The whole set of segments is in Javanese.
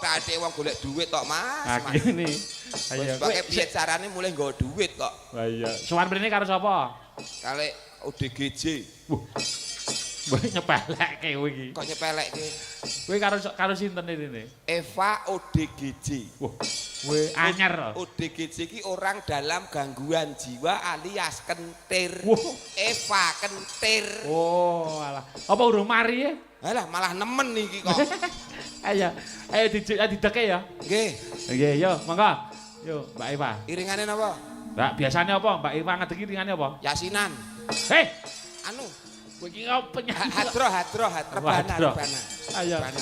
kethake wong golek duit tok, Mas. Nah, gini. Ayo. Pakai piye carane mulai nggo duit kok. Lah iya. Sowan mrene karo sapa? Kali ODGJ. Mbok nyepelekke kowe iki. Kok nyepelekke? Kowe karo sinten ini? Eva ODGJ. Wah, kowe anyar. ODGJ iki orang dalam gangguan jiwa alias kentir. Wow. Eva kentir. Oh, alah. Apa urung mari ya? Alah malah nemen iki kok. Ayo dideke ya. Nggih. Nggih, yo, monggo. Yo, Mbak Eva. Iringane napa? Mbak biasanya apa? Mbak Eva ngedeki iringane apa? Yasinan. Hei, Anu, kowe iki penyanyi. hadro, rebana. Ayo. Rebana.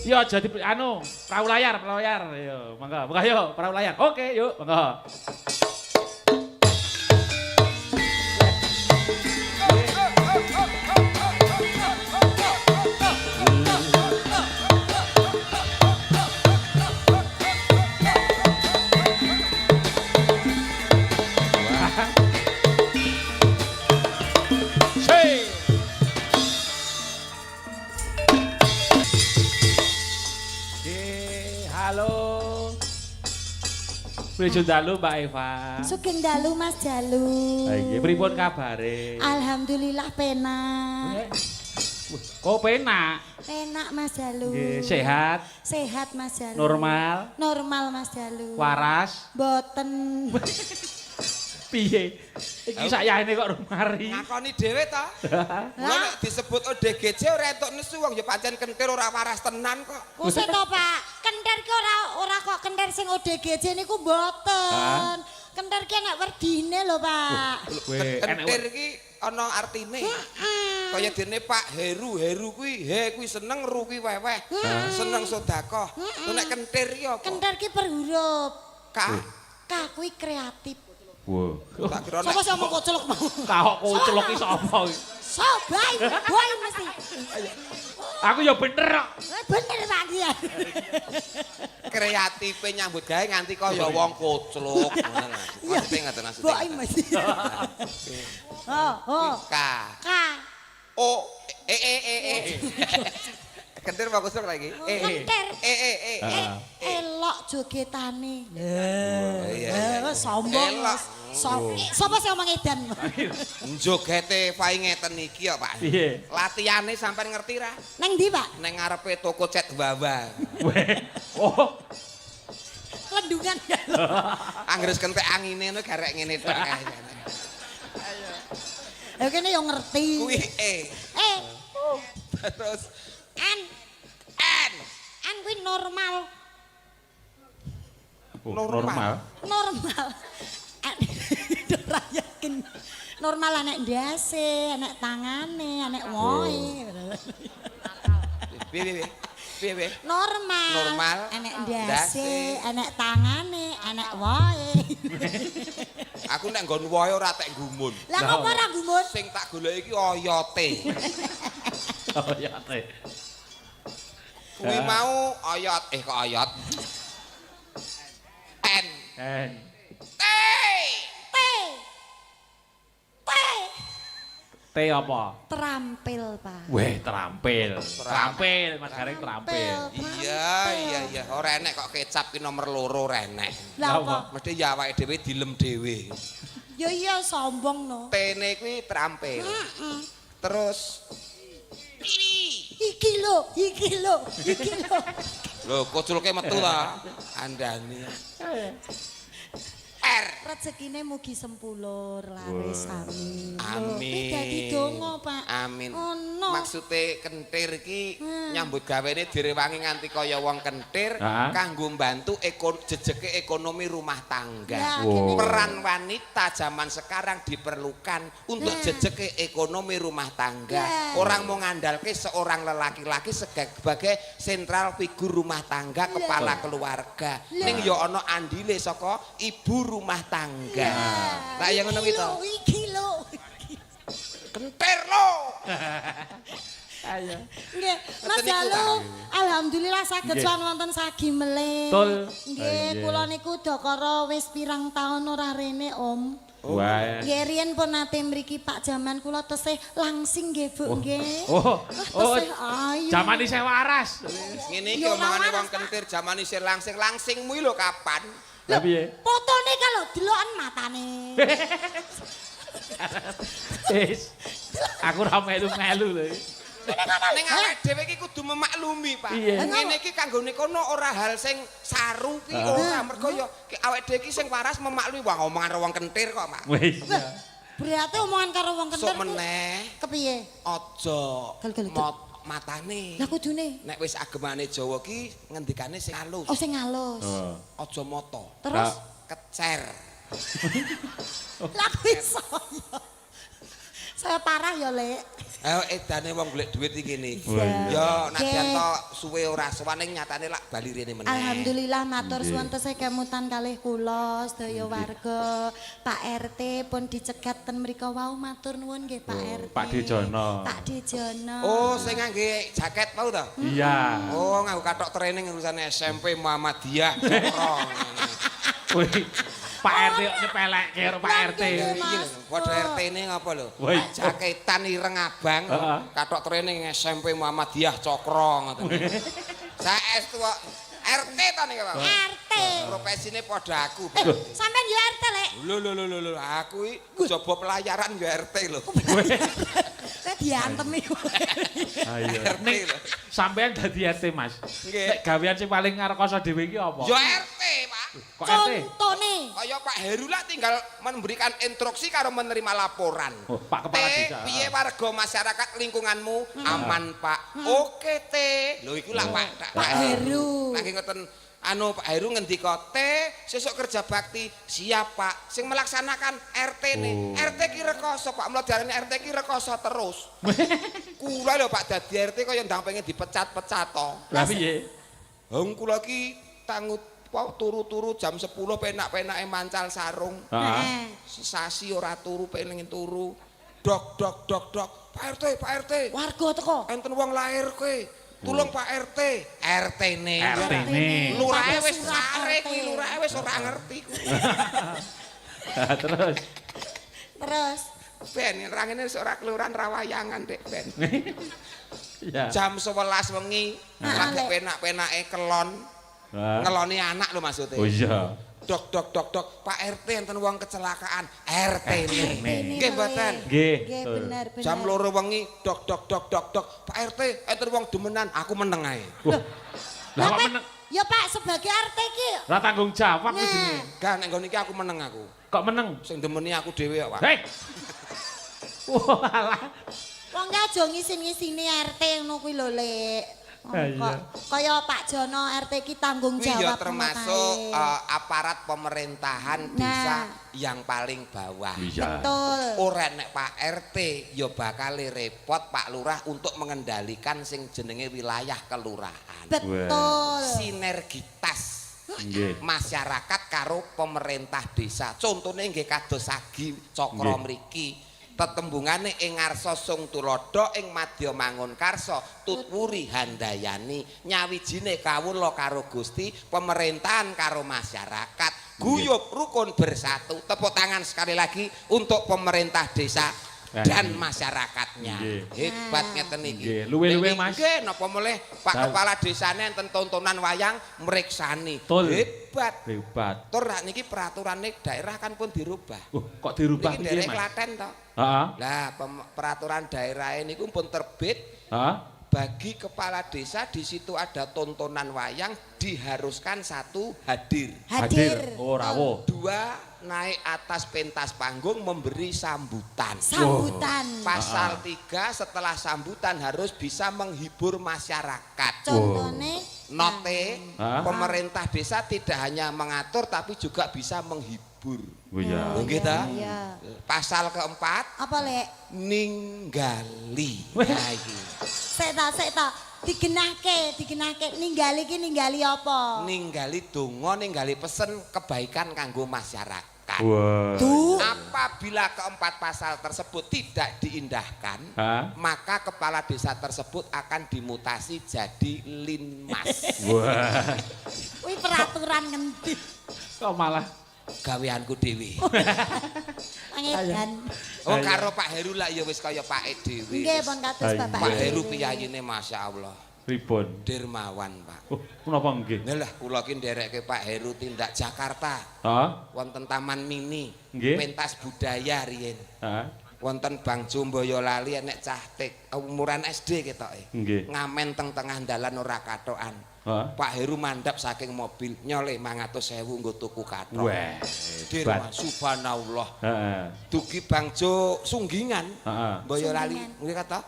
Yo jadi anu, perahu layar. Yo, monggo yo, perahu layar. Oke, yuk, monggo. Halo. Pripun dalu Mbak Eva? Sugeng dalu Mas Jalu. Ha nggih, pripun kabare? Alhamdulillah penak. Kok penak? Penak Mas Jalu. Nggih, sehat? Sehat Mas Jalu. Normal? Normal Mas Jalu. Waras? Boten. Piye? Iki sayane kok rumari. Ngakoni dhewe ta? Lah nek disebut ODGJ ora entuk nesu wong ya pancen kentir ora waras tenan kok. Kusik to, Pak. Kentir ki ora kok kentir sing ODGJ niku mboten. Kentir ki nek werdine lho, Pak. Kentir iki ana artine. Kaya dene Pak Heru kuwi kuwi seneng, ru kuwi weweh. Seneng sedekah. Nek kentir ki apa? Kentir ki per huruf. K kuwi kreatif. Wow. Tak kira Sapa sing omong kocelok mau? Kok kocelok ki sapa iki? Sobai, boy mesti. Aku ya bener kok. Bener Pak dia. kreatife nyambut gawe nganti kaya wong kocluk. Maksudnya ngoten maksudnya. Boy mesti. K. O Kentir bagus lagi. Kentir. Elok jogetane. Sombong. Sapa sing omong edan? Jogete fae ngeten iki ya, Pak. Piye? Latihane sampean ngerti ra? Neng ndi, Pak? Neng ngarepe toko cet Wawa. Oh. Lendungan. Anggres kentek angine ngono garek ngene tok kae. Ya kene yo ngerti. Kuwi Terus N kuwi normal. Normal. Ora yakin. Normal anek ndase, anek tangane, anek woe. Piye? Normal. Anek ndase, anek tangane, anek woe. Aku nek nggon woe ora tek gumun. Lah kok ora gumun? Sing tak golek iki oyote. Oyote. Kuwi mau oyot, kok oyot. N. T apa? Terampil, Pak. Weh, terampil. Mas Gareng terampil. Iya. Ora enek kok kecap ki nomor 2 ora enek. Lah apa? Mesti ya awake dhewe dilem dhewe. Ya iya sombong no. T-ne kuwi terampil. Terus Iki lho. lho koculke metu ta. Andani. R. Rezekine mugi sempulur laris amin. Amin. Dadi donga, Pak. Amin. Ono. Maksude kentir iki nyambut gawene direwangi nganti kaya wong kentir kanggo mbantu jejeke ekonomi rumah tangga. Peran wanita zaman sekarang diperlukan untuk jejeke ekonomi rumah tangga. Orang mau ngandalke seorang lelaki-laki sebagai sentral figur rumah tangga, kepala keluarga. Ning ya ana andile saka ibu rumah tangga. Lah yang ngono gitu. Iki lho. Kentir lo. Ayo. Nggih, Mas Jalu, alhamdulillah saged sowan wonten sagi melih. Betul. Nggih, kula niku Dakara wis pirang taun ora rene, Om. Wah. Nggih riyen pun nate mriki Pak jaman kula tesih langsing nggih Bu nggih. Oh. Tesih ayu. Jaman isih waras. Ngene iki omongane wong kentir jaman isih langsing-langsingmu lho kapan? Lah piye? Fotone kalau deloken matane. Wis. Aku ora melu-melu lho. Ning awake dhewe iki kudu memaklumi, Pak. Ngene iki kanggone kono ora hal sing saru ki ora, mergo ya awake dhewe iki sing waras memaklumi wong omongan wong kentir kok, Pak. Wis. Berarti omongan karo wong kentir. Sok meneh. Kepiye? Aja Gel-gel. matane. Lah kudune. Nek wis agemane Jawa ki ngendikane sing halus. Oh sing halus. Aja mata. Terus Kecer. lah kuwi saya parah ya, Lek. Ayo edane wong golek duit iki ngene. Iya. Ya nadyan to suwe ora suwane nyatane lak bali rene meneh. Alhamdulillah matur suwun tesih kemutan kalih kula sedaya warga. Pak RT pun dicegat ten mrika wau matur nuwun nggih Pak RT. Pak Dejono. Pak Dejono. Oh, sing ngangge jaket mau to? Iya. Oh, nganggo kathok training urusan SMP Muhammadiyah. Wih. Pak RT kok nyepelekke karo Pak RT. Iya, padha RT-ne ngapa lho? Woi. Jaketan ireng abang, kathok training SMP Muhammadiyah Cokro ngoten. Saestu kok RT to niki, Pak. RT. Profesine padha aku. Sampeyan yo RT, Lek. Lho, aku iki coba pelayaran yo RT lho. Saya diantemi. Ayo. RT lho. Sampeyan dadi RT, Mas. Nggih. Nek gawean sing paling ngarekoso dhewe iki apa? Yo RT, Pak. Kok RT? Contone. Kaya Pak Heru lah tinggal memberikan instruksi karo menerima laporan. Oh, Pak Kepala Desa. Piye warga masyarakat lingkunganmu aman, Pak? Oke, Teh. Lho iku lah Pak. Pak Heru. Lagi ngoten Pak Heru ngendika, "Teh, sesuk kerja bakti." Siap, Pak. Sing melaksanakan RT nih. RT ki rekoso, Pak. Mula diarani RT ki rekoso terus. Kula lho Pak dadi RT kaya ndang pengen dipecat-pecat to. Lah piye? Hong kula ki tangut turu-turu jam 10 penak-penake mancal sarung. Heeh. Sasi ora turu pengen turu. Dok. Pak RT. Warga teko. Enten wong lahir kowe. Tulung Pak RT. RT-ne. RT-ne. Lurahe wis Surat sare RT. kuwi, lurahe wis ora ngerti kuwi. Terus. Terus Ben rangene wis ora kelurahan rawayangan, Dek, Ben. Iya. Jam 11 wengi lagi penak-penake kelon. Ngeloni anak lho maksudnya. Oh iya. Dok. Pak RT enten wong kecelakaan. RT-ne. Nggih mboten. Nggih. nggih bener. Jam 2 wengi dok. Pak RT enten wong demenan, aku meneng ae. Lah kok meneng? Ya Pak sebagai RT ki. Ora tanggung jawab iki jenenge. Gak nek nggon iki aku meneng aku. Kok meneng? Sing demeni aku dhewe kok, Pak. Hei. Walah. Wong ki aja ngisin-ngisini RT ngono kuwi lho, Lek. Iya. Kaya Pak Jono RT ki tanggung Kuwi ya jawab termasuk pemakae. aparat pemerintahan desa yang paling bawah. Iya. Betul. Ora nek Pak RT ya bakal repot Pak Lurah untuk mengendalikan sing jenenge wilayah kelurahan. Betul. Sinergitas Nggih. masyarakat karo pemerintah desa. Contone nggih kados Sagi Cokro mriki. Tetembungane ing ngarsa Sung Tulodo ing Madya Mangunkarsa Tutwuri Handayani nyawijine kawula karo Gusti pemerintahan karo masyarakat guyub rukun bersatu. Tepuk tangan sekali lagi untuk pemerintah desa dan masyarakatnya. Hebat ngeten iki. Nggih, luwe-luwe Mas. Nggih, napa mulih Pak Kepala Desane enten tontonan wayang mriksani. Hebat. Tur niki peraturannya daerah kan pun dirubah. Kok dirubah Niki piye, daerah Mas? Klaten to. Heeh. Lah peraturan daerah ini pun terbit Heeh. bagi kepala desa di situ ada tontonan wayang diharuskan 1 hadir. Hadir. Oh, rawuh. 2 naik atas pentas panggung memberi sambutan. Sambutan. Pasal 3 setelah sambutan harus bisa menghibur masyarakat. Contone Note pemerintah desa tidak hanya mengatur tapi juga bisa menghibur. Oh iya. Nggih ta? Iya. Pasal keempat Apa, Lek? ninggali. Nah iki. Sik ta. Digenahke ninggali ki ninggali apa? Ninggali donga, ninggali pesen kebaikan kanggo masyarakat. Wah. Apabila keempat pasal tersebut tidak diindahkan, maka kepala desa tersebut akan dimutasi jadi linmas. Wah. Kuwi peraturan ngendi? Kok malah Gaweanku dhewe. Edan. Oh karo Pak Heru lah ya wis kaya pake dhewe. Nggih pun kados Bapak. Pak Heru piyayine masyaallah. Pripun? Dermawan, Pak. Oh, menapa nggih? Lah kula ki nderekke Pak Heru tindak Jakarta. Heeh. Wonten Taman Mini, Nggih. pentas budaya riyen. Heeh. Wonten Bangjo Boyolali enek cah tik umuran SD ketoke. Nggih. Ngamen teng tengah dalan ora katokan. Heeh. Pak Heru mandap saking mobil nyole 500.000 nggo tuku kathok. Wah, Dirma subhanallah. Heeh. Dugi Bangjo Sunggingan. Heeh. Boyolali nggih kata.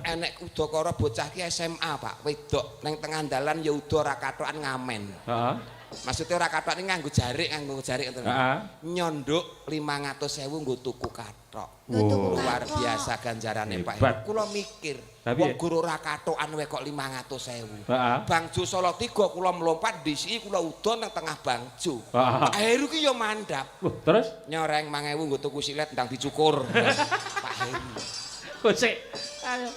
Enek udakara bocah ki SMA, Pak. Wedok ning tengah dalan ya uda ora katokan ngamen. Heeh. Maksudnya ora kathok ini nganggo jarik ngoten. Nyonduk 500.000 nggo tuku kathok. Luar biasa ganjarane Pak Heru. Kula mikir, wong guru ora kathokan wae kok 500.000. Bangjo Solo 3 kula mlompat disiki kula udan nang tengah Bangjo. Pak Heru ki ya mandap. Terus nyoreng 5.000 nggo tuku silet ndang dicukur. Pak Heru. Kok sik. Ayo.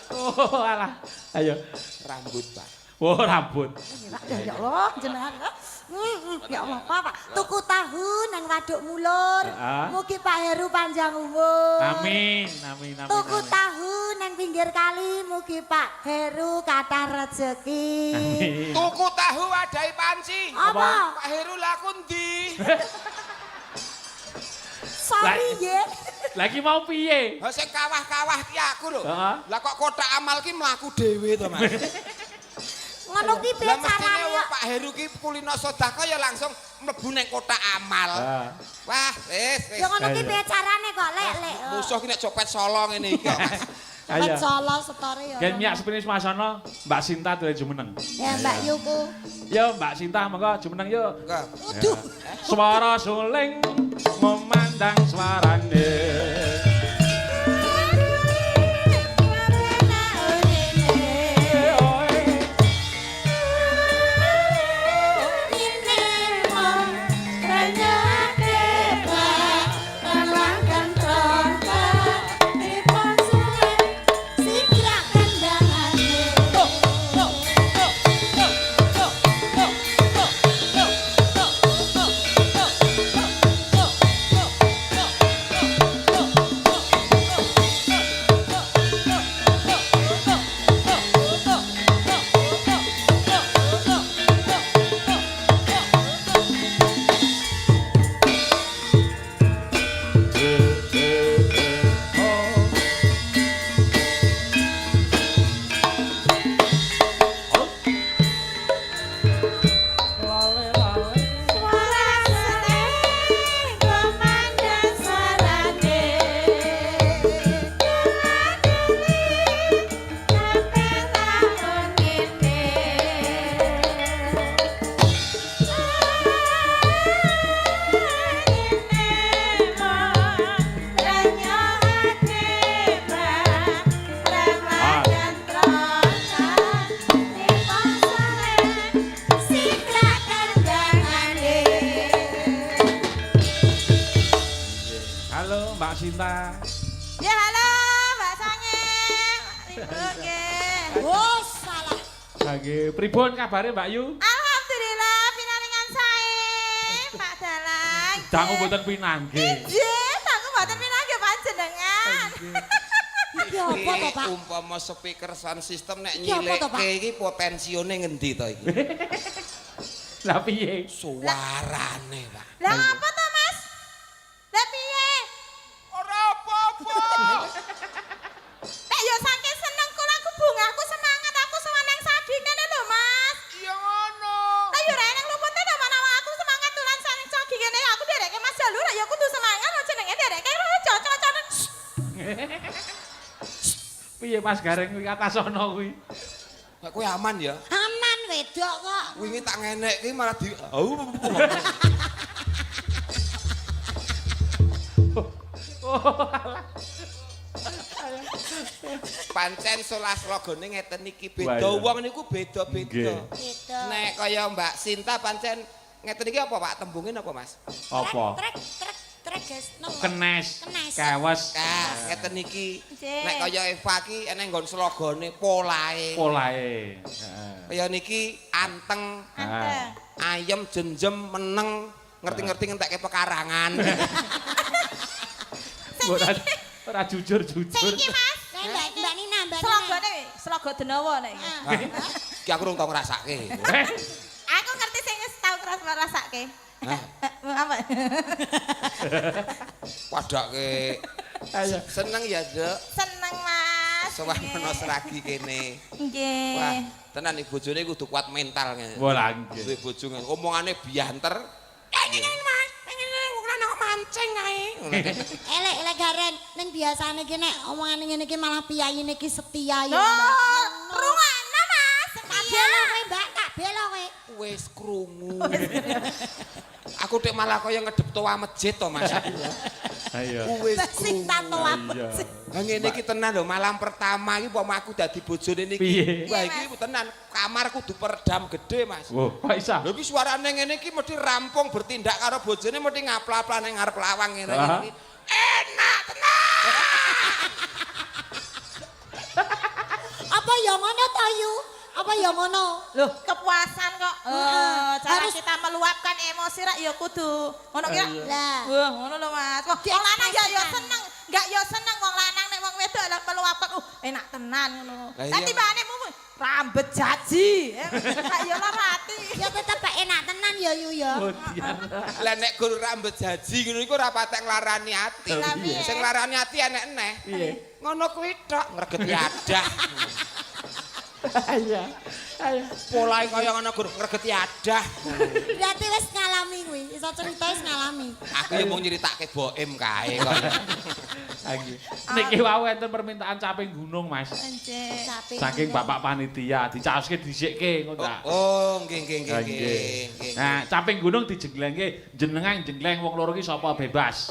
Oh, alah. Ayo. Rambut, Pak. Oh, rambut. Ya Allah, jenengan. Ya Allah, Pak. Tuku tahu nang Waduk Mulur. Mugi Pak Heru panjang umur. Amin. Tuku tahu nang pinggir kali, mugi Pak Heru kathah rezeki. Amin. Tuku tahu wadai panci. Apa? Pak Heru laku ndi? Sorry nggih. Lagi mau piye? Ha sing kawah-kawah ki aku lho. Heeh. Lah kok kotak amal ki mlaku dhewe to, Mas. Ngono ki piye Lah mestine carane? Pak Heru ki kulino sedekah ya langsung mlebu ning kotak amal. Wah, wis. Ya ngono ki piye carane kok lek. Musuh ki nek copet Solo ngene iki kok, Mas. Ayo. Solo setore ya. Gen miak sepinis masono, Mbak Sinta dolen jumeneng. Ya Mbak Yuku. Yo Mbak Sinta monggo jumeneng yo. Enggak. Aduh. Suara suling memandang suarane. Mbak Sinta. Ya halo Mbak Sange. Ribut nggih. Oh, salah. Nggih, pripun kabare Mbak Yu? Alhamdulillah pinaringan sae, Pak Dalang. Dangu mboten pinanggih. Nggih, dangu mboten pinanggih panjenengan. Iki apa to, Pak? Umpama speaker sound system nek Iki apa to, Pak? nyileke iki potensione ngendi to iki? Lah piye? Suarane, Pak. Lah apa to, Mas? Lah piye? Ora apa-apa. Nek yo saking senengku laku bungaku semangat aku sewenang sadi kene lho, Mas. Iya ngono. Lah yo ra eneng lupute to manawa aku semangat tulan saking cogi kene aku dereke Mas Jalur ya kudu semangat lho jenenge dereke cocok-cocok. Piye Mas Gareng kuwi kata sono kuwi? Nek kowe aman ya. Aman wedok kok. Wingi tak ngenek ki malah di Pancen solas logone ngeten iki beda wong niku beda-beda. Beda. Nek kaya Mbak Sinta pancen ngeten iki apa Pak tembungin apa Mas? Apa? Trek guys. Kenes, Kenes. kewes, Nah, ngeten iki. Nggih. Nek kaya Eva ki eneng nggon slogone polae. polae. Heeh. Kaya niki anteng, Anteng. ayem, jenjem, meneng, ngerti-ngerti ngentekke pekarangan. Ora jujur-jujur. Sing iki Mas. Mbak Nina, Mbak Nina. Slogone slogo Denawa nek iki. Ki aku urung tau ngrasake. Aku ngerti sing wis tau ngrasake. Apa? Padake. Ayo. Seneng ya, Dok. Seneng Mas. Sowan ana seragi kene. Nggih. Wah, tenan iki bojone kudu kuat mental ngene. Wah, lah nggih. Duwe bojo ngene, omongane bianter. Mas, pengen wong lanang mancing ae. Elek garen ning biasane ki nek omongane ngene iki malah piyayine ki setia ya. Oh, rungokno Mas. Tak bela kowe, Mbak, tak bela kowe. Wis krungu. Aku tek malah kaya ngedep toa masjid to, Mas. Ayo. Wis Sing tato apa? Ha ngene iki tenan lho, malam pertama iki umpama aku dadi bojone niki. Piye? Wah iki tenan, kamar kudu peredam gede, Mas. Wah, kok isa? Lho iki suarane ngene iki mesti rampung bertindak karo bojone mesti ngapla-apla ning ngarep lawang ngene iki. Enak tenan. Apa ya ngono to, Yu? Apa ya ngono? Loh, kepuasan kok. Cara kita meluapkan emosi rak ya kudu ngono ki. Lah. Wah, ngono lho Mas. Wong lanang ya seneng, enggak ya seneng wong lanang nek wong wedok lah meluapkan. Enak tenan ngono. Lah tibane mu rambet jaji. Kak ya ora mati. Ya tetep enak tenan ya, Yu ya. Lah nek guru rambut jaji ngono iku ora patek nglarani ati. Sing nglarani ati enek-enek. Piye? Ngono kuwi tok ngregeti adah. Ayo. Ayo. Polahe kaya ngono guru ngregeti adah. Berarti wis ngalami kuwi, iso cerita wis ngalami. Aku ya mau nyeritake boem kae kaya. Nggih. Niki wau enten permintaan caping gunung, Mas. Anjir. Saking Bapak panitia dicaoske dhisike ngono ta. Oh, nggih. Nah, caping gunung dijenglengke jenengan jengleng wong loro ki sapa bebas.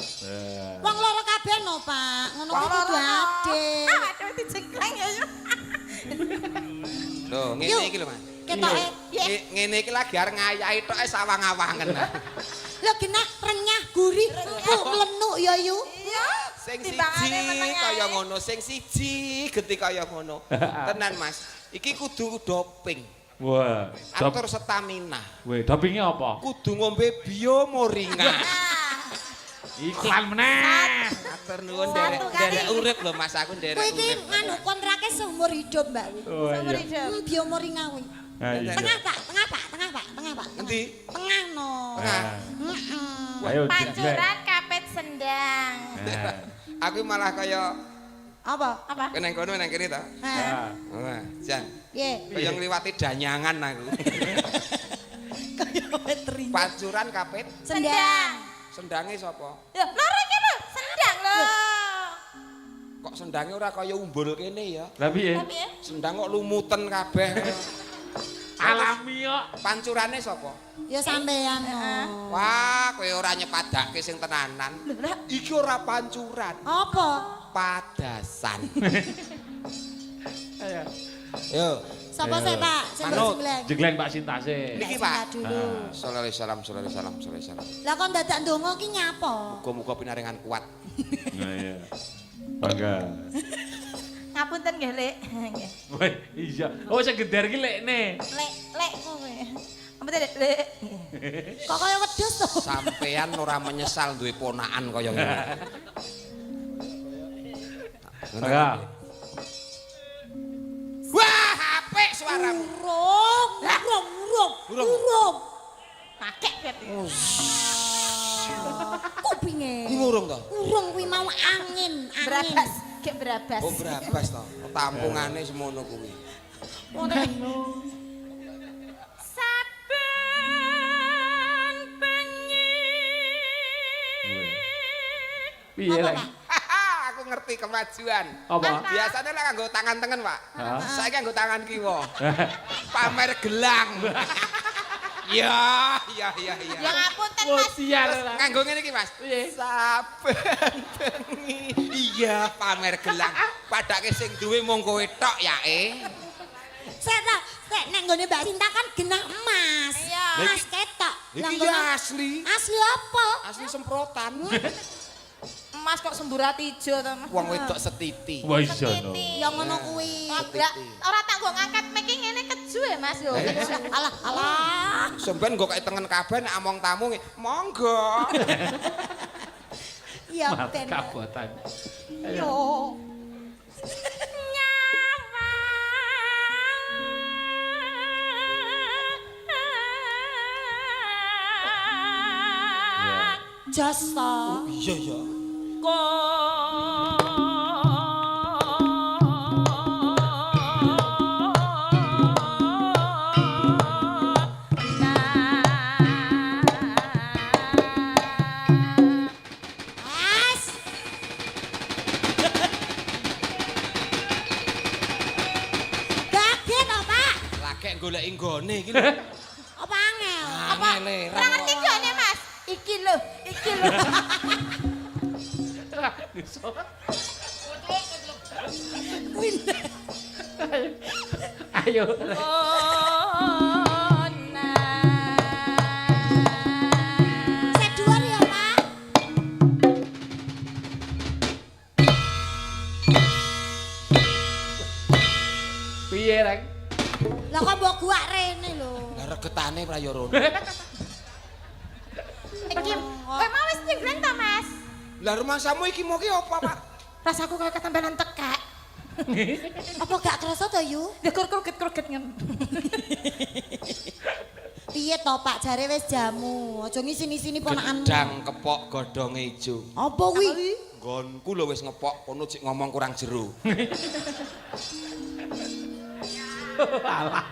Wong loro kabeh no, Pak. Ngono kuwi kudu adil. Aduh dijengkleng ya. Lho, ngene iki lho, Mas. Ketoke Ngene iki lagi arep ngayahi tok sawang-awangen. lho genah renyah gurih empuk mlenuk ya, Yu. Iya. Sing Timbangane siji meneng kaya ae. ngono, sing siji genti kaya ngono. Tenan, Mas. Iki kudu doping. Wah, Atur stamina. Weh, dopinge apa? Kudu ngombe biomoringa. Iklan meneh. Atur nuwun Satu kali. derek urip lho Mas, aku derek Kuwi iki urip. nganu kontrake seumur hidup, Mbak. Oh Seumur iya. hidup. Biomoringa kuwi. Ayo. Tengah, Pak. Endi? Tengah no. Nah, Heeh. ayo jengleng. Pancuran kapet sendang. Nah. Aku malah kaya Apa? Apa? nang kono nang kene ta. Nah, Wah, Jan. piye? Kaya ngliwati danyangan aku. Kaya wetri. Pancuran kapit, Sendang. sendange sapa? Ya, loro iki lho, sendang lho. Kok sendange ora kaya umbul kene ya. Lah piye? Tapi ya. Sendang kok lumuten kabeh. Alami kok. Pancurane sapa? Ya sampean no. Wah, kowe ora nyepadake sing tenanan. Iki ora pancuran, Apa? padasan. Ayo. Yo, Sapa sih, Pak? Sing Manut. jengleng. Jengleng Pak Sintase. niki Pak Pak. dulu. Sallallahu alaihi wasallam. Lah kon dadak ndonga ki nyapa? Muga-muga pinaringan kuat. Nah, iya. Bangga. Ngapunten nggih, Lek. Nggih. Woi, iya. Oh, sing geder ki lekne. Lek kowe. Ampun, Lek. Kok kaya wedhus to? Sampean ora menyesal duwe ponakan kaya ngene. Bangga. Wah, apik suaramu. Urung. Pakek bet. Kupinge. Ngurung to? Urung kuwi mau angin. Berabas, gek berabas. Oh, brabas to. Tampungane semono kuwi. Saben bengi. Piye lek? Aku ngerti kemajuan. Apa? Biasanya lah nganggo tangan tengen, Pak. Hah? Saiki nganggo tangan kiwa. Pamer gelang. Ya. Ya ngapunten, Oh, Mas. sial Terus lah. nganggo ngene iki, Mas. Piye? Saben bengi. Iya, pamer gelang. Padake sing duwe mung kowe tok yae. Sek nek nggone Mbak Sinta kan genah emas. Iya. Emas ketok. Lah Iki ngono- ya asli. Asli apa? Asli semprotan. Emas kok semburat ijo to, Mas. Wong wedok setiti. Wah, iso no. Ya ngono kuwi. Enggak, ora tak nggo ngangkat mic ngene keju ya, Mas yo. Alah. Sampeyan nggo kae tengen kabeh nek among tamu, monggo. Ya Mas ben. kabotan. Yo. Jasa. Iya ya. As. Bagen apa? Lagek goleki nggone iki lho. Apa angel? Angele. Ora ngerti jane, Mas. Iki lho. Ayo. Saya dhuwur ya, Pak. Piye, Reng? Lah kok mbok guak rene lho. Lah regetane prayorone. Iki kowe mau wis nyenggleng ta, Mas? Lah rumahmu iki mau ki apa, Pak? Rasaku kaya ketambalan tekek. Apa gak kerasa to, Yu? Lah kroket-kroket ngono. Piye to, Pak? Jare wis jamu. Aja ngisi-sini ponakanmu. Gedang kepok godhonge ijo. Apa kuwi? Nggonku lho wis ngepok, kono cik ngomong kurang jero. Alah.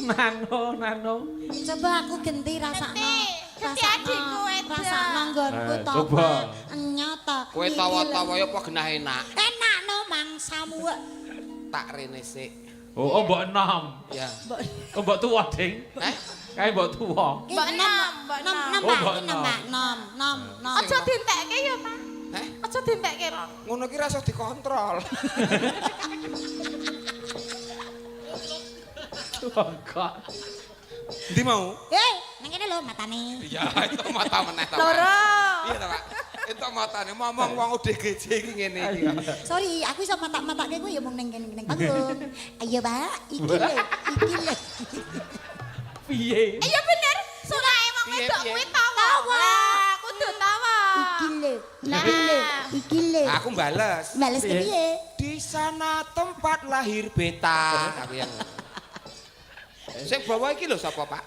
Nano. Coba aku genti rasakno. Genti adikku wedok. Rasakno nggonku to. Coba. Nyata. Kowe tawa-tawa ya apa genah enak. Enak no mangsamu. Tak rene sik. Oh, mbok enom. Ya. Oh, mbok tuwa, Ding. Kae mbok tuwa. Mbok nom. Nom. Aja dientekke ya, Pak. Heh? Aja dientekke, Ron. Ngono ki ra iso dikontrol. Kok. Ndi mau? Nang kene lho matane. Iya, itu mata meneh ta. Pak. Loro. Iya ta, Pak. Itu matane ngomong wong ODGJ iki ngene iki. Sorry, aku iso matak-matake kuwi ya mung ning kene panggung. Ayo, Pak. Iki lho. Piye? Iya bener. Sunake wong Piye, wedok piye? kuwi tawa. Lah, kudu tawa. Iki lho. Aku bales. Bales ke piye? Di sana tempat lahir beta. Aku yang sing bawa iki lho sapa, Pak?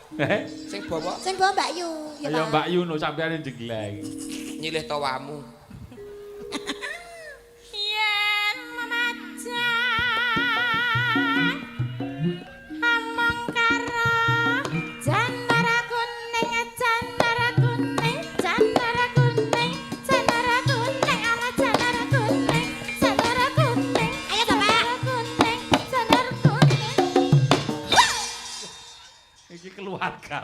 Sing bawa Sing bawa Mbak Yu, ya, Ayo Pak. Mbak Yuno sampeyan jengleng. nyilih tawamu. Yen memacan among karo janara kuning ala janara kuning janara kuning Ayo to, Pak. janara kuning Iki keluarga.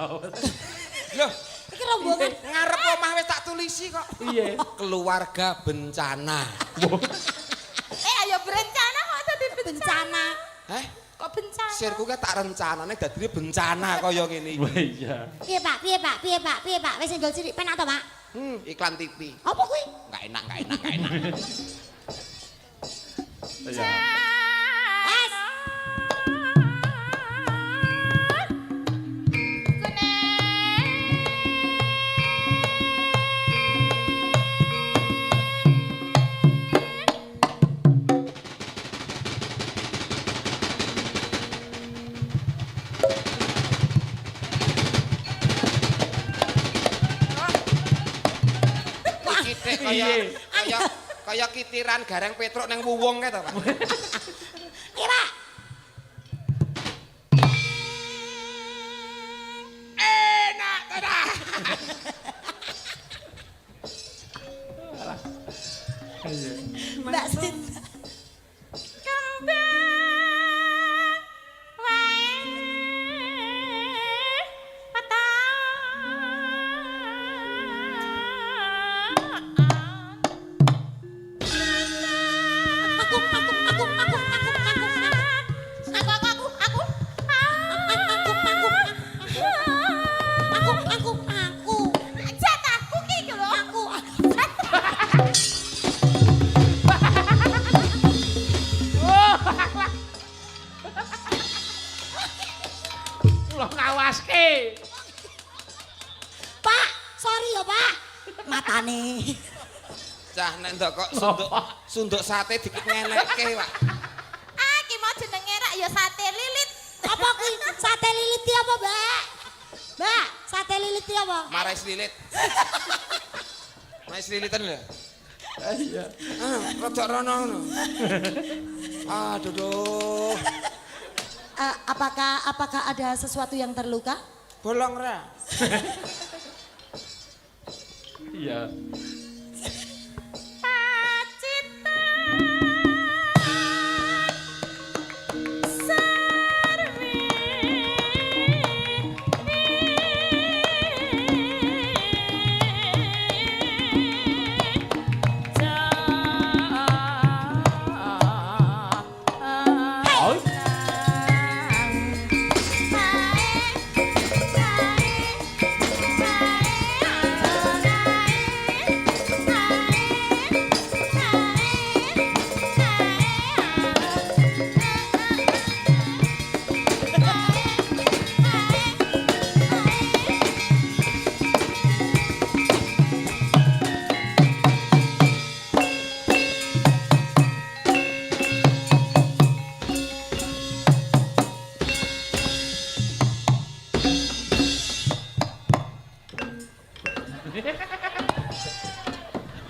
Loh, Iki rombongan. ngarep omah wis tak tulisi kok. Piye? Keluarga bencana. ayo berencana kok dadi Bencana. Heh, kok bencana sirku ki tak rencanane dadine bencana kaya ngene iki. Wah iya. Piye, Pak? Wis nggol cilik penak to, Pak? Iklan TV. Apa kuwi? Enggak enak. Iya. Es. Iki dek kaya kitiran gareng Petruk ning wuwung kae to, Pak. Piye, Pak? Enak tenan. Mbak Sinta. kembang wae Aku. jatahku ki lho Aku. Kula ngawaske. Pak, sorry ya, Pak. Matane. Cah nek ndok kok sunduk sate dikengelekke, Pak. Ah, ki mau jenenge rak ya sate lilit. Apa kuwi? Sate lilit iki apa, Mbak? Mbak, sate lilit iki apa? Marais lilit. Marais lilitan lho. Iya. Rada rono ngono. Aduh. Apakah ada sesuatu yang terluka? Bolong ra. Iya.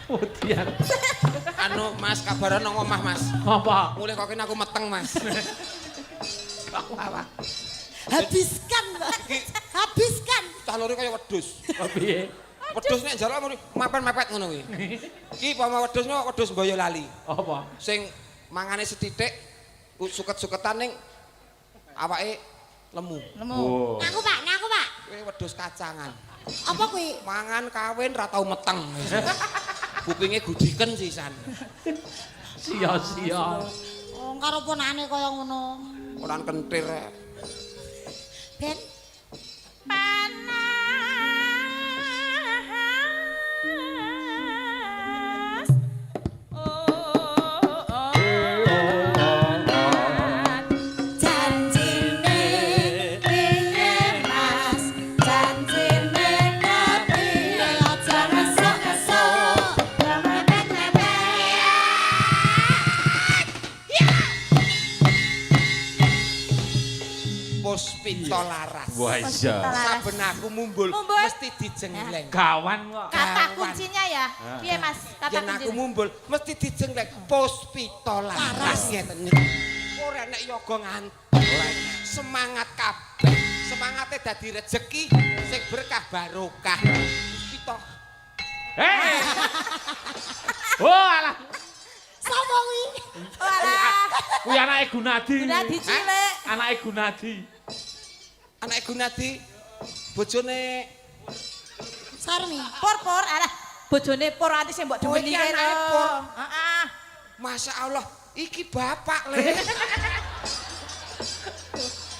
Putian. Anu Mas kabaran nang omah Mas. Apa? Mulih kok kene aku meteng Mas. Apa? Habiskan, Mbak. Habiskan. Cah loro kaya wedhus. Oh, piye? Wedhus nek njaluk muni mapet-mapet ngono kuwi. Iki pama wedhusnya wedhus Boyolali. Apa? Sing mangane sethithik suket-suketan ning awake lemu. Oh. Aku, Pak. Kuwi wedhus kacangan. Apa kuwi? Mangan kawin ra tau meteng. Kupinge gudiken sisan. Sia-sia. Oh, karo ponane kaya ngono. Ora kentir. Ben, Panas. janjine piye Mas? Janjine kepiye? Aja esuk-esuk. Puspita laras. Wah iya. Saben aku mumbul Mumbul. mesti dijengleng. Kawan kok. Kata kuncinya ya. Piye Mas? Kata Yen aku kuncinya. mumbul mesti dijengleng Puspita laras ngeten niku. Ora nek yoga ngantuk. Semangat kabeh. Semangate dadi rejeki sing berkah barokah. Puspita. Oh alah. Sapa kuwi? Walah, Kuwi anake Gunadi. udah dicilik. Anake Gunadi. Anake Gunadi bojone Sarmi. Pur, alah. Bojone pur ati sing mbok Oh, demeni iki kene. anake Pur. Heeh. Masya Allah, iki bapak le.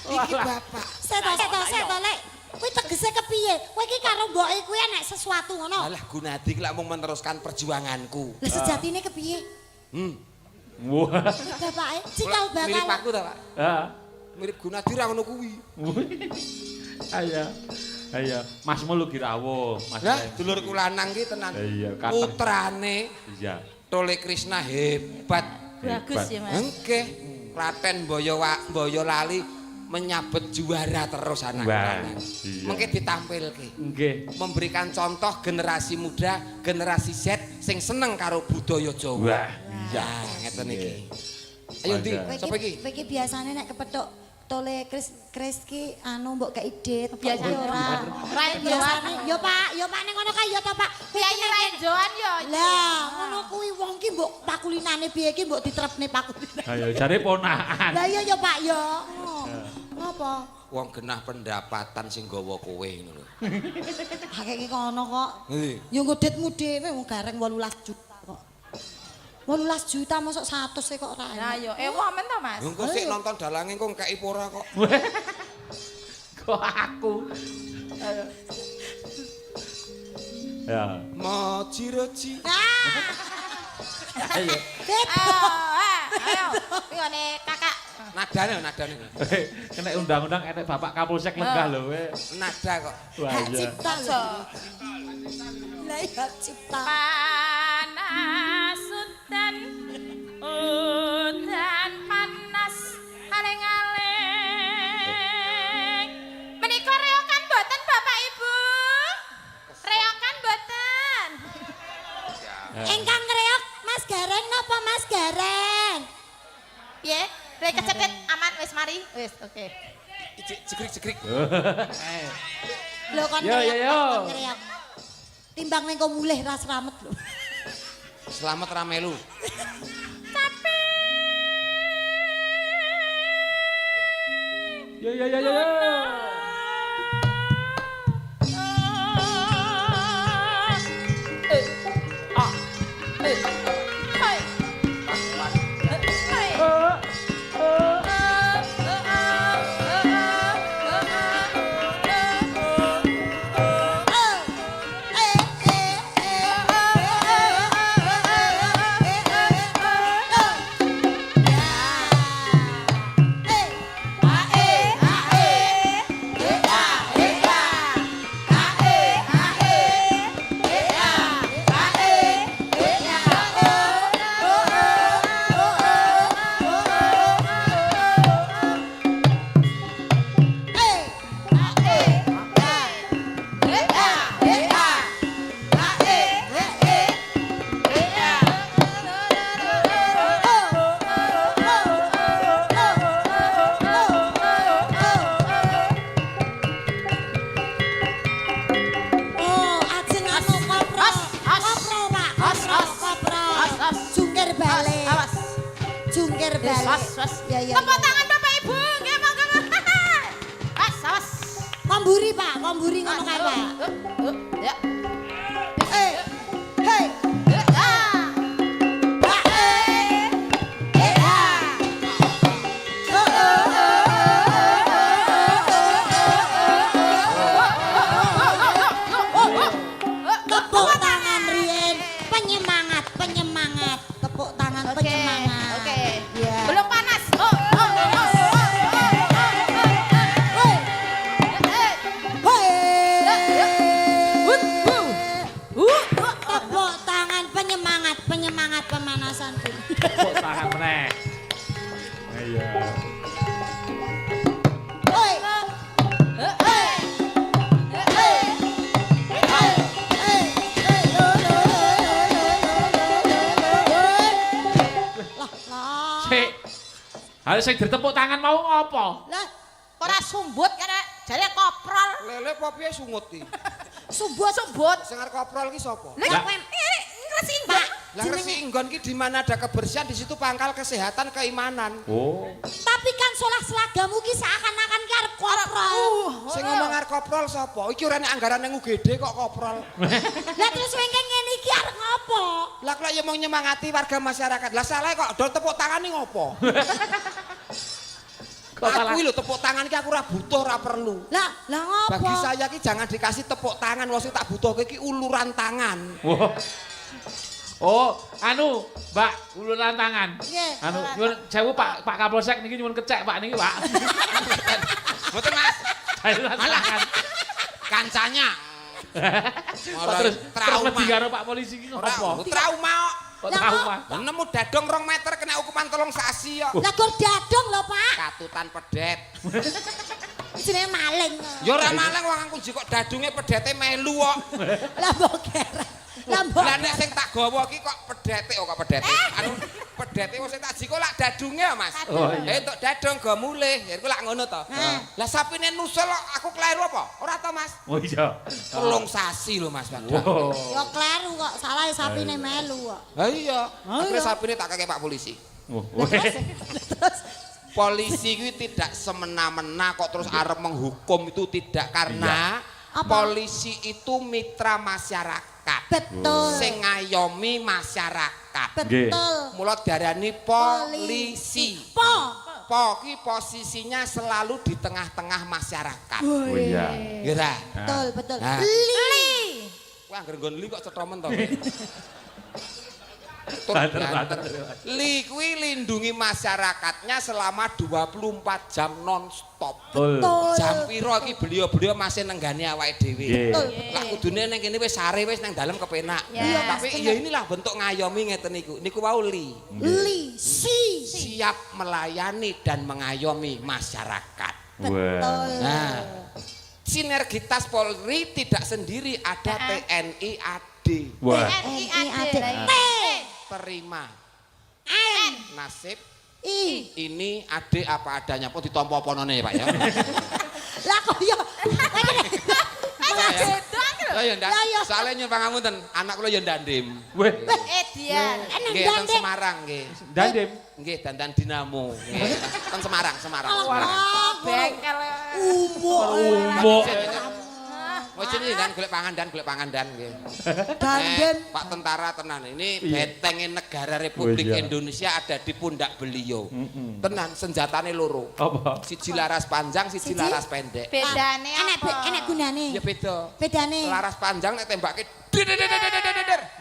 Iki bapak. Seto lek. Kuwi tegese kepiye? Kowe iki karo mboke kuwi enek sesuatu ngono. Alah Gunadi ki lak mung meneruskan perjuanganku. Lah sejatine kepiye? Wah. Bapake cikal bakal. Mirip aku ta, Pak? Heeh. Mirip Gunadi ra ngono kuwi. Ayo. Ayo, Masmu lu kirawo, Mas. Lah, dulurku lanang ki tenan. Iya, kata. Putrane Iya. Tole Krishna hebat. Bagus ya Mas. Nggih. Raden Boyolali menyabet juara terus anak Wah, lanang. iya. Mengke ditampilke. Nggih. Memberikan contoh generasi muda, generasi Z sing seneng karo budaya Jawa. Wah, Ya, ngeten iki. Ayo Ndi, Bangga. sapa iki? Kowe iki biasane nek kepethuk Tole Kris ki anu mbok kei dit. Biasane ora. Rain Biasane yo Pak ning ngono kae yo to Pak. Kiai Rain Joan yo. Lah, ngono kuwi wong ki mbok pakulinane piye ki mbok ditrepne pakulinane. Ayo jare ponakan. Lah iya yo Pak yo. Ngopo? Wong genah pendapatan sing gawa kowe ngono lho. Hakeke kono kok. Nggih. Yo nggoditmu dhewe wong gareng 18 juta kok. 18 juta mosok 100 e kok ora. Nah yo ewoh men to Mas. Engko sik nonton dalange engko kei ora kok. Kok aku. Ya. Mojiroji. Ayo. Ayo. Ngene Kakak. Nadane. Kena undang-undang enek Bapak Kapolsek lenggah lho kowe. Nada kok. Wah Hak iya. cipta lho. Lah iya cipta. Panas. sudan udan panas aling-aling. Menika reokan mboten Bapak Ibu? Reokan mboten? Engkang ngreok Mas Gareng napa Mas Gareng? Piye? Rek kecetet aman wis mari. Wis oke. Jegrik-jegrik. Lho kon Yo, yo, yo. ngreok. Timbang ning kok mulih ras ramet lho. Selamat ramelu. Tapi Yo yo yo yo. Ya ya. Tepuk tangan Bapak Ibu, nggih monggo. Awas. Komburi Pak, komburi ngono kae Pak. Ya. Hei. Tepuk tangan Rien, penyemangat. Tepuk tangan penyemangat. Oke. Ya. Belum panas. Tepuk tangan penyemangat pemanasan. Tepuk tangan meneh. Iya. Hoi. Sik. Hal sing ditepuk tangan mau apa? Lah, Ora sumbut kan jare koprol. Lele apa piye sungut iki? sumbut. Sing arep koprol ki sapa? Lah Lah. ngresingga. Lah resi inggon ki di mana ada kebersihan di situ pangkal kesehatan keimanan. Oh. Tapi kan solah selagamu ki seakan-akan ki arep koprol. Sing ngomong arep koprol sapa? Iki ora nek anggaran nang UGD kok koprol. Lah terus wengke ngene iki arep ngopo? Lah kok ya mau nyemangati warga masyarakat. Lah salah kok dol tepuk tangan ning ngopo? Kok salah? Aku lho tepuk tangan iki aku ora butuh, ora perlu. Lah ngopo? Bagi saya ki jangan dikasih tepuk tangan, wong sing tak butuhke ki uluran tangan. Wah. Oh, anu, Mbak, uluran tangan. Nggih. Anu, nyuwun sewu Pak Kapolsek niki nyuwun kecek Pak niki, Pak. Mboten Mas. Uluran tangan. Kancanya. Kok terus trauma. wedi karo Pak polisi iki Ora ngopo? trauma kok. Kok trauma? Nemu dadong 2 meter kena hukuman 3 sasi kok. Lah kok dadong lho, Pak. Katutan pedet. Jenenge maling. Ya ora maling wong aku kok dadunge pedete melu kok. Lah mbok kerek. Lah mbok. Lah nek sing tak gawa iki kok pedete kok pedete. Anu pedete wong sing tak jiko lak dadunge ya, Mas. Oh, iya. Entuk dadong go mulih. Ya iku lak ngono to. Lah sapine nusul kok aku kleru apa? Ora to, Mas? Oh iya. 3 sasi lho, Mas Badang. Wow. Ya kleru kok, salah sapine melu kok. Ha iya. Akhire iya. sapine tak kakek Pak polisi. Oh, Terus Polisi itu tidak semena-mena kok terus arep menghukum itu tidak karena Apa? polisi itu mitra masyarakat. betul. Sing ngayomi masyarakat. Betul. Mula diarani polisi. Po ki posisinya selalu di tengah-tengah masyarakat. Oh iya. Kira. Betul, betul. Nah. Li. Wah, anggere nggon li kok cetha men to. Banter. Li kuwi lindungi masyarakatnya selama 24 jam non-stop. Betul. Jam piro iki beliau-beliau masih nenggani awake dhewe. Lah kudune ning kene wis sare wis nang dalem kepenak. Tapi ya inilah bentuk ngayomi ngeten niku. Niku wau li. Siap melayani dan mengayomi masyarakat. Betul. Nah, sinergitas Polri tidak sendiri, ada TNI AD. TNI AD. Terima. N. Nasib. I. Ini adik apa adanya, kok ditompo ponone Pak ya? Lah kok ya. Lah ya ndak. Soale nyuwun pangapunten, anak kula ya ndandim. Weh. Dian. Nggih teng Semarang nggih. Dandim. Nggih dandan Dinamo. Nggih. Teng Semarang. Bengkel. Umbo. Wis ini dan golek pangandan nggih. Dandan. Pak tentara tenan ini betenge negara Republik Indonesia ada di pundak beliau. Tenan senjatane loro. Apa? Siji laras panjang, siji laras pendek. Bedane apa? Enek gunane. Ya beda. Bedane. Laras panjang nek tembake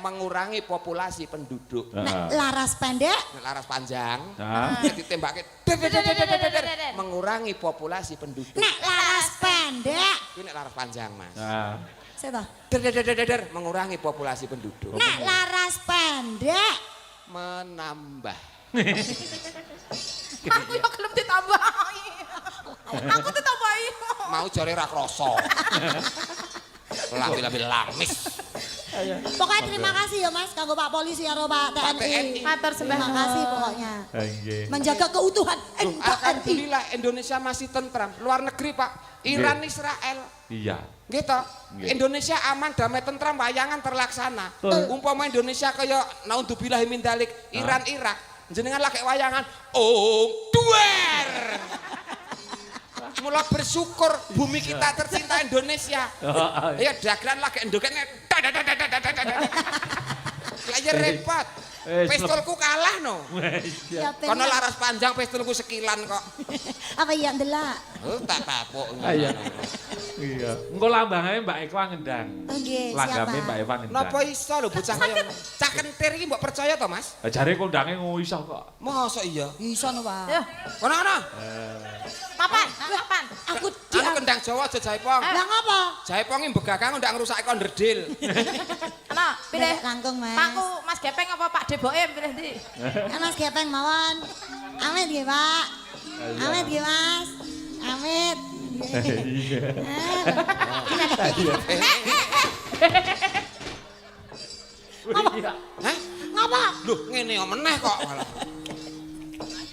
mengurangi populasi penduduk. Nek laras pendek. Nek laras panjang Nah. nek ditembake mengurangi populasi penduduk. Nek laras pendek. Kuwi nek laras panjang, Mas. Nah. Seta. Mengurangi populasi penduduk. Nek laras pendek. Menambah. Aku yo gelem ditambahi. Aku ditambahi. Mau jare ra krasa. Lambi-lambi lamis. Pokoknya terima kasih ya Mas kanggo Pak Polisi karo Pak TNI. Matur sembah. Terima kasih pokoknya. Nggih. Menjaga keutuhan NKRI. Alhamdulillah Indonesia masih tentram. Luar negeri, Pak. Iran, Israel. Iya. Gitu. Nggih. Indonesia aman, damai, tentram, wayangan terlaksana. Umpama Indonesia kaya naudzubillah min dalik, Iran, Irak, jenengan lagi wayangan, duer. Mula bersyukur bumi kita tercinta Indonesia. Ya dagelan lagi endokene. Lah ya repot. Pistolku kalah no. Kono laras panjang pistolku sekilan kok. Apa iya ndelak? Oh tak tapuk. Iya. Iya. Engko lambangane Mbak Eva ngendang. Nggih, Langgame siapa? Mbak Eva ngendang. Napa iso lho bocah kaya cah kentir iki mbok percaya to, Mas? Lah jare kondange ngono iso kok. Mosok iya? Iso no, Pak. Yo, Kono-kono. mapan. Aku Anu kendang Jawa aja jaipong. Lah ngopo? Jaipongi mbegakang ndak ngrusake konderdil. Ana, pilih Langkung, Mas. Pakku Mas Gepeng apa Pak Deboke pilih ndi? Mas Gepeng mawon. Amit nggih, Pak. Amit nggih, Mas. Amit. Hah? Ngapa? Loh, ngene kok meneh kok malah.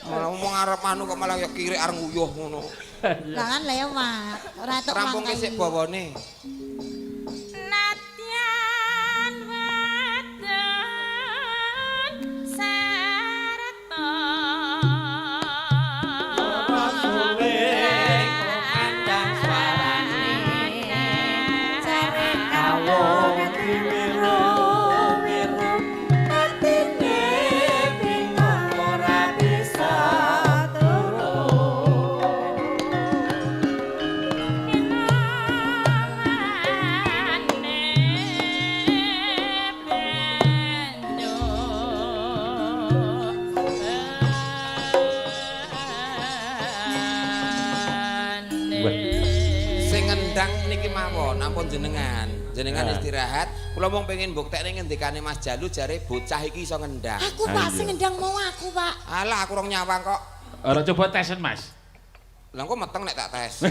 Malah ngomong arep anu kok malah ya kiri arep nguyuh ngono. Lah kan lewat. Ora tok Rampung mangkai. sik bawane. Natyan wadon sareta. Sing ngendang niki mawon, ampun jenengan. Jenengan istirahat. Kula mung pengen mbuktekne ngendikane Mas Jalu jare bocah iki iso ngendang. Aku Pak sing ngendang mau aku, Pak. Alah aku rong nyawang kok. Ora coba tesen, Mas. Lah kok meteng nek tak tes.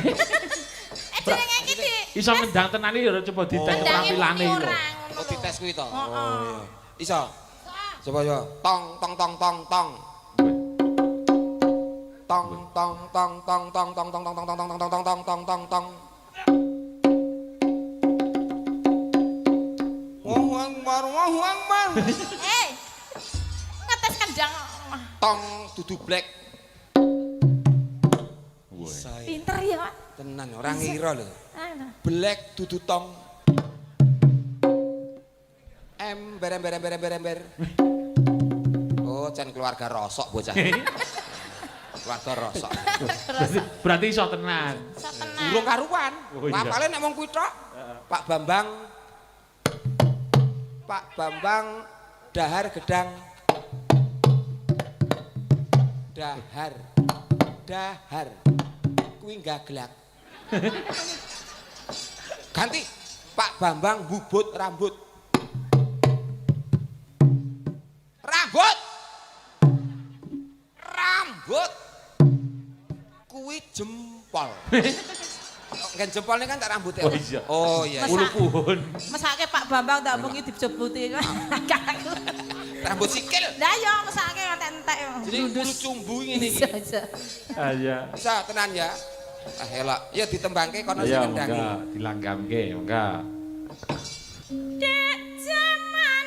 Jenenge iki di Iso ngendang tenan iki ora coba dites keterampilanane iki lho. Oh dites kuwi to. Oh iya. Iso. Coba yo. Tong tong tong tong tong. Tong tong tong tong tong tong tong tong tong tong tong tong tong tong tong tong. Wong wong bar. ngetes kendang. Tong dudu black. Pinter ya. Tenan ora ngira lho. Black dudu tong. Ember. Oh, jan keluarga rosok bocah. Keluarga rosok. Berarti iso tenan. Urung karuan. Oh, iya. Apale nek mung kuwi tok. Pak Bambang dahar gedang Dahar. Dahar. Kuwi gaglak. Ganti Pak Bambang bubut rambut. Rambut. Rambut. Kuwi jempol. Kan jempolnya kan tak rambutnya. Oh iya. Oh iya. Ulupuhun. Mesake Pak Bambang tak bengi dijebuti. Rambut sikil. Lah ya mesake entek-entek. Jadi bulu cumbu ngene iki. Bisa. Ah iya. Bisa tenan ya. Ah elok. Ya ditembangke kono sing Ayo, ngendangi. mongga dilanggamke, mongga. Dek jaman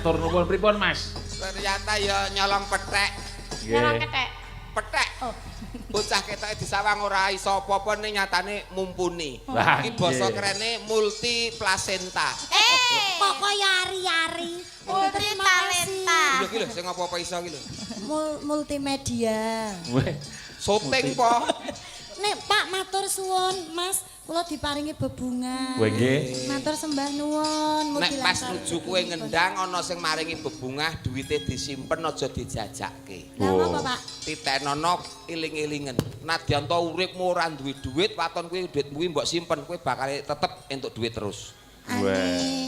Matur nuwun pripun, Mas? Ternyata ya nyolong pethek. Nyolong ketek. Pethek. Oh. Bocah ketoke disawang ora iso apa-apa ning nyatane mumpuni. Wah, Iki basa nggih. kerene multi plasenta. Pokoknya ari-ari. Multi talenta. Lho iki lho sing apa-apa iso iki lho. Multimedia. Weh, Syuting po. Nek Pak matur suwun, Mas, kula diparingi bebungan. Kowe nggih. Matur sembah nuwun. Nek mugi pas lancar. nuju kowe ngendang ana sing maringi bebungah duwite disimpen aja dijajakke. Lah Oh. apa, Pak? Titenono iling-ilingen. Nadyan to uripmu ora duwe duit, waton kuwi duit kuwi mbok simpen, kowe bakal tetep entuk duit terus. Amin.